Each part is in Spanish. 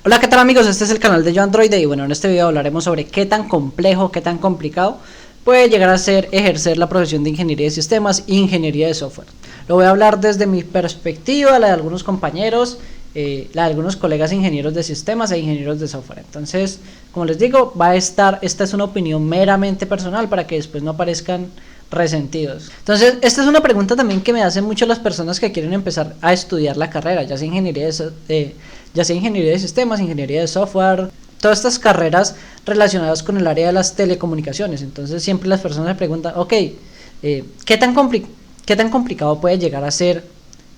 Hola, ¿qué tal amigos? Este es el canal de Yo Android y bueno, en este video hablaremos sobre qué tan complejo, qué tan complicado puede llegar a ser ejercer la profesión de ingeniería de sistemas e ingeniería de software. Lo voy a hablar desde mi perspectiva, la de algunos compañeros, la de algunos colegas ingenieros de sistemas e ingenieros de software. Entonces, como les digo, esta es una opinión meramente personal para que después no aparezcan resentidos. Entonces, esta es una pregunta también que me hacen mucho las personas que quieren empezar a estudiar la carrera, ya sea ingeniería de sistemas, ingeniería de software, todas estas carreras relacionadas con el área de las telecomunicaciones. Entonces, siempre las personas me preguntan, ok, ¿qué tan complicado puede llegar a ser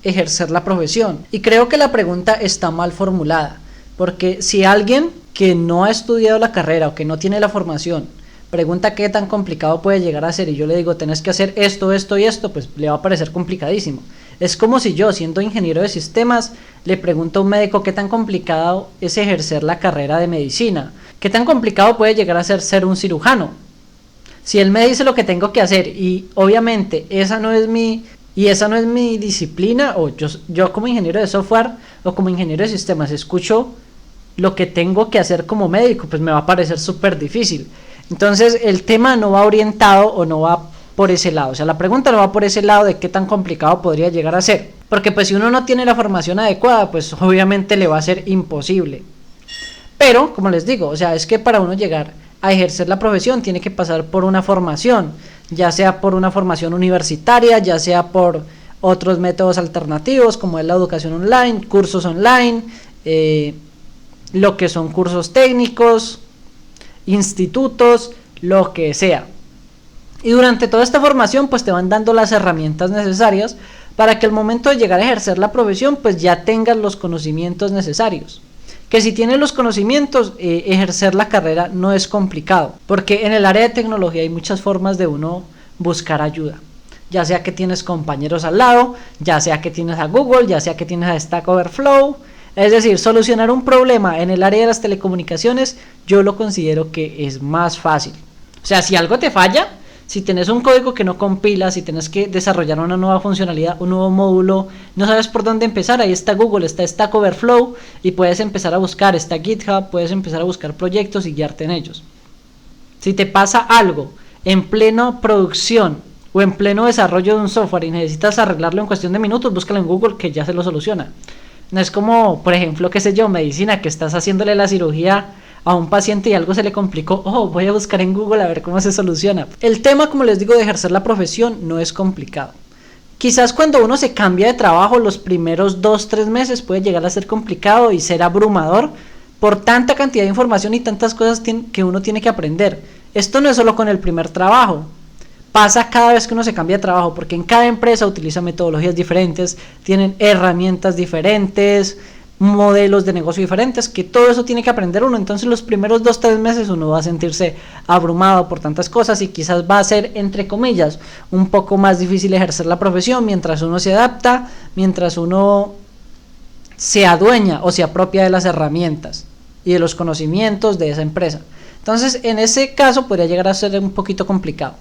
ejercer la profesión? Y creo que la pregunta está mal formulada, porque si alguien que no ha estudiado la carrera o que no tiene la formación pregunta qué tan complicado puede llegar a ser y yo le digo tenés que hacer esto, esto y esto, pues le va a parecer complicadísimo. Es como si yo, siendo ingeniero de sistemas, le pregunto a un médico qué tan complicado es ejercer la carrera de medicina, qué tan complicado puede llegar a ser un cirujano. Si él me dice lo que tengo que hacer y obviamente esa no es mi disciplina, o yo como ingeniero de software o como ingeniero de sistemas escucho lo que tengo que hacer como médico, pues me va a parecer súper difícil. Entonces el tema no va orientado o no va por ese lado, o sea, la pregunta no va por ese lado de qué tan complicado podría llegar a ser, porque pues si uno no tiene la formación adecuada, pues obviamente le va a ser imposible. Pero, como les digo, o sea, es que para uno llegar a ejercer la profesión tiene que pasar por una formación, ya sea por una formación universitaria, ya sea por otros métodos alternativos como es la educación online, cursos online, lo que son cursos técnicos, institutos, lo que sea. Y durante toda esta formación pues te van dando las herramientas necesarias para que al momento de llegar a ejercer la profesión pues ya tengas los conocimientos necesarios. Que si tienes los conocimientos, ejercer la carrera no es complicado, porque en el área de tecnología hay muchas formas de uno buscar ayuda, ya sea que tienes compañeros al lado, ya sea que tienes a Google, ya sea que tienes a Stack Overflow. Es decir, solucionar un problema en el área de las telecomunicaciones yo lo considero que es más fácil. O sea, si algo te falla, si tienes un código que no compila, si tienes que desarrollar una nueva funcionalidad, un nuevo módulo, no sabes por dónde empezar, ahí está Google, está Stack Overflow y puedes empezar a buscar, está GitHub, puedes empezar a buscar proyectos y guiarte en ellos. Si te pasa algo en plena producción o en pleno desarrollo de un software y necesitas arreglarlo en cuestión de minutos, búscalo en Google que ya se lo soluciona. No es como, por ejemplo, qué sé yo, medicina, que estás haciéndole la cirugía a un paciente y algo se le complicó, voy a buscar en Google a ver cómo se soluciona. El tema, como les digo, de ejercer la profesión no es complicado. Quizás cuando uno se cambia de trabajo los primeros 2-3 meses puede llegar a ser complicado y ser abrumador por tanta cantidad de información y tantas cosas que uno tiene que aprender. Esto no es solo con el primer trabajo, pasa cada vez que uno se cambia de trabajo, porque en cada empresa utiliza metodologías diferentes, tienen herramientas diferentes, modelos de negocio diferentes, que todo eso tiene que aprender uno. Entonces los primeros 2-3 meses uno va a sentirse abrumado por tantas cosas y quizás va a ser, entre comillas, un poco más difícil ejercer la profesión mientras uno se adapta, mientras uno se adueña o se apropia de las herramientas y de los conocimientos de esa empresa. Entonces en ese caso podría llegar a ser un poquito complicado.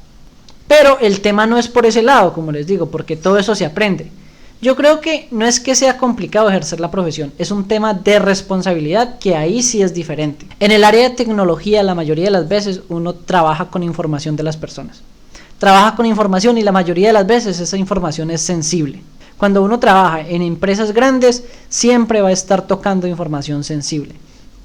Pero el tema no es por ese lado, como les digo, porque todo eso se aprende. Yo creo que no es que sea complicado ejercer la profesión, es un tema de responsabilidad que ahí sí es diferente. En el área de tecnología, la mayoría de las veces uno trabaja con información de las personas. Trabaja con información y la mayoría de las veces esa información es sensible. Cuando uno trabaja en empresas grandes, siempre va a estar tocando información sensible.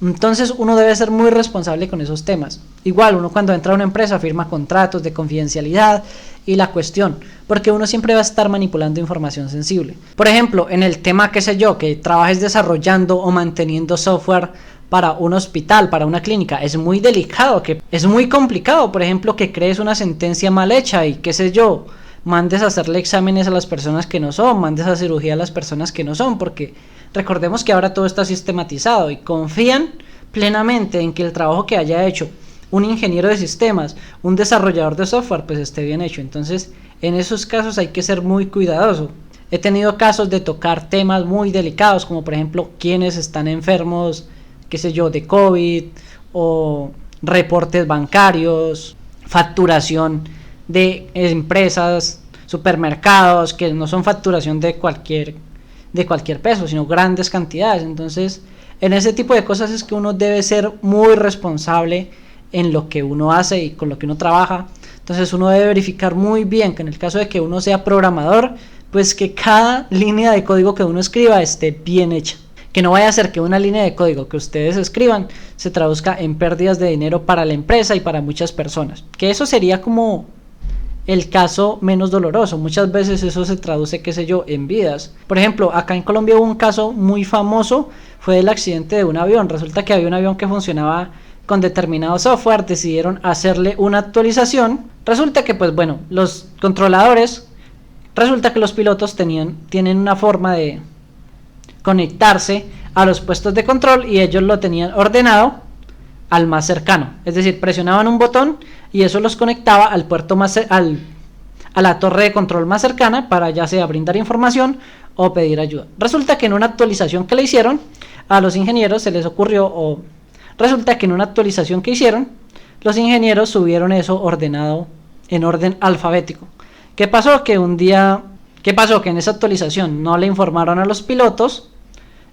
Entonces uno debe ser muy responsable con esos temas. Igual uno cuando entra a una empresa firma contratos de confidencialidad y la cuestión, porque uno siempre va a estar manipulando información sensible. Por ejemplo, en el tema, qué sé yo, que trabajes desarrollando o manteniendo software para un hospital, para una clínica, es muy delicado, que es muy complicado, por ejemplo, que crees una sentencia mal hecha y qué sé yo, mandes a hacerle exámenes a las personas que no son, mandes a cirugía a las personas que no son, porque recordemos que ahora todo está sistematizado y confían plenamente en que el trabajo que haya hecho un ingeniero de sistemas, un desarrollador de software, pues esté bien hecho. Entonces, en esos casos hay que ser muy cuidadoso. He tenido casos de tocar temas muy delicados, como por ejemplo, quienes están enfermos, qué sé yo, de COVID, o reportes bancarios, facturación de empresas, supermercados, que no son facturación de cualquier peso, sino grandes cantidades. Entonces En ese tipo de cosas es que uno debe ser muy responsable en lo que uno hace y con lo que uno trabaja. Entonces uno debe verificar muy bien que en el caso de que uno sea programador, pues que cada línea de código que uno escriba esté bien hecha. Que no vaya a ser que una línea de código que ustedes escriban se traduzca en pérdidas de dinero para la empresa y para muchas personas. Que eso sería como el caso menos doloroso. Muchas veces eso se traduce, qué sé yo, en vidas. Por ejemplo, acá en Colombia hubo un caso muy famoso, fue el accidente de un avión. Resulta que había un avión que funcionaba con determinado software, decidieron hacerle una actualización. Resulta que, pues bueno, los controladores, resulta que los pilotos tienen una forma de conectarse a los puestos de control y ellos lo tenían ordenado al más cercano, es decir, presionaban un botón y eso los conectaba al puerto más a la torre de control más cercana para ya sea brindar información o pedir ayuda. Resulta que en una actualización que le hicieron a los ingenieros se les ocurrió, o resulta que en una actualización que hicieron los ingenieros subieron eso ordenado en orden alfabético. ¿Qué pasó? Que en esa actualización no le informaron a los pilotos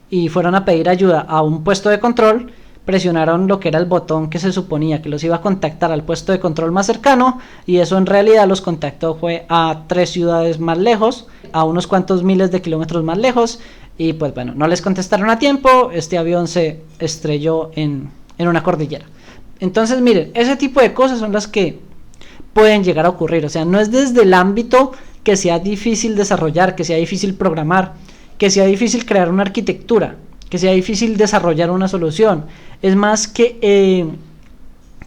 y fueron a pedir ayuda a un puesto de control, presionaron lo que era el botón que se suponía que los iba a contactar al puesto de control más cercano y eso en realidad los contactó fue a 3 ciudades más lejos, a unos cuantos miles de kilómetros más lejos y pues bueno, no les contestaron a tiempo, este avión se estrelló en una cordillera. Entonces miren, ese tipo de cosas son las que pueden llegar a ocurrir, o sea, no es desde el ámbito que sea difícil desarrollar, que sea difícil programar, que sea difícil crear una arquitectura, que sea difícil desarrollar una solución. Es más que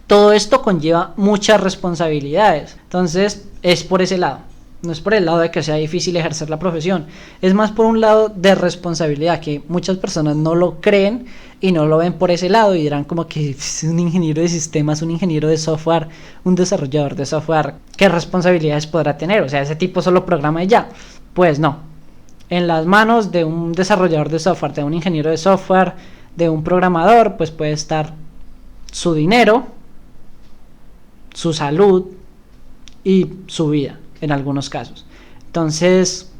todo esto conlleva muchas responsabilidades. Entonces es por ese lado. No es por el lado de que sea difícil ejercer la profesión. Es más por un lado de responsabilidad, que muchas personas no lo creen y no lo ven por ese lado y dirán como que es un ingeniero de sistemas, un ingeniero de software, un desarrollador de software, ¿qué responsabilidades podrá tener? O sea, ese tipo solo programa y ya. Pues no. En las manos de un desarrollador de software, de un ingeniero de software, de un programador, pues puede estar su dinero, su salud y su vida en algunos casos. Entonces,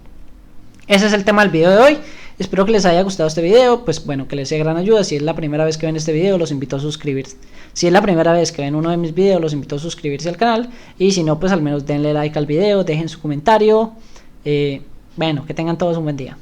ese es el tema del video de hoy. Espero que les haya gustado este video, pues bueno, que les sea gran ayuda. Si es la primera vez que ven este video, los invito a suscribirse. Si es la primera vez que ven uno de mis videos, los invito a suscribirse al canal. Y si no, pues al menos denle like al video, dejen su comentario. Bueno, que tengan todos un buen día.